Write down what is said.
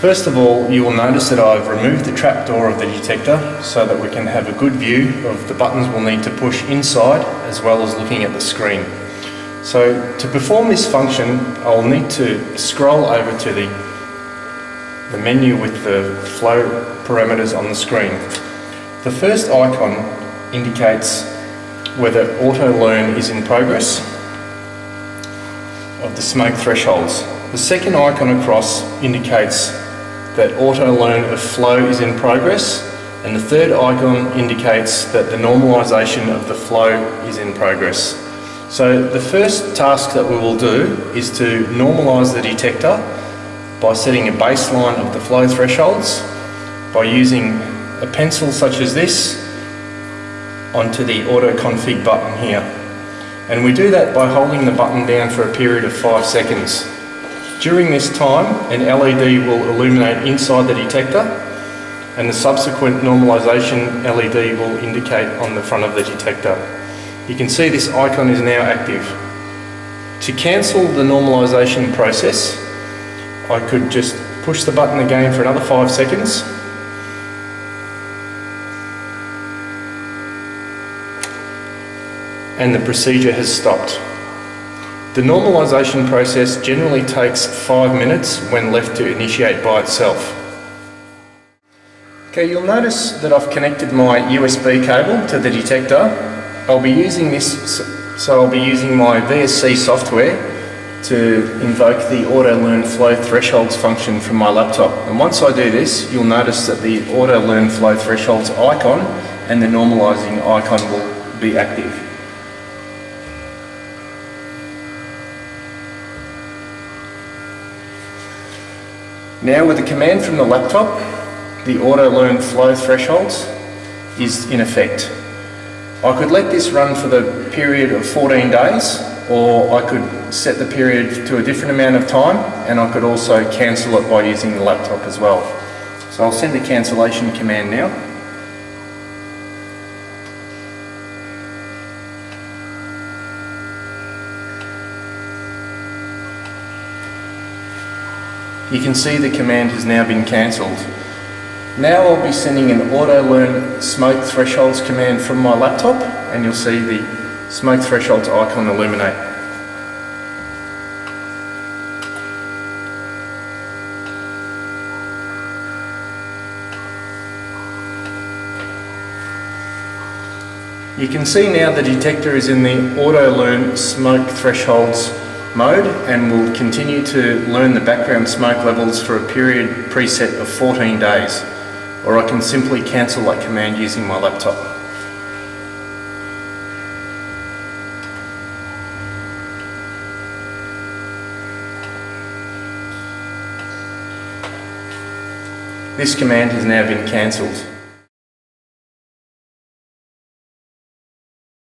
First of all, you will notice that I've removed the trapdoor of the detector so that we can have a good view of the buttons we'll need to push inside as well as looking at the screen. So to perform this function, I'll need to scroll over to the menu with the flow parameters on the screen. The first icon indicates whether auto learn is in progress of the smoke thresholds. The second icon across indicates that auto learn of flow is in progress, and the third icon indicates that the normalisation of the flow is in progress. So the first task that we will do is to normalise the detector by setting a baseline of the flow thresholds by using a pencil such as this onto the Autoconfig button here. And we do that by holding the button down for a period of 5 seconds. During this time, an LED will illuminate inside the detector, and the subsequent normalisation LED will indicate on the front of the detector. You can see this icon is now active. To cancel the normalisation process, I could just push the button again for another 5 seconds. And the procedure has stopped. The normalisation process generally takes 5 minutes when left to initiate by itself. Okay, you'll notice that I've connected my USB cable to the detector. I'll be using this, so I'll be using my VES-C software to invoke the Auto Learn Flow Thresholds function from my laptop. And once I do this, you'll notice that the Auto Learn Flow Thresholds icon and the normalising icon will be active. Now with the command from the laptop, the Auto Learn Flow Thresholds is in effect. I could let this run for the period of 14 days, or I could set the period to a different amount of time, and I could also cancel it by using the laptop as well. So I'll send the cancellation command now. You can see the command has now been cancelled. Now I'll be sending an Auto Learn Smoke Thresholds command from my laptop, and you'll see the smoke thresholds icon illuminate. You can see now the detector is in the Auto Learn Smoke Thresholds mode and will continue to learn the background smoke levels for a period preset of 14 days, or I can simply cancel that command using my laptop. This command has now been cancelled.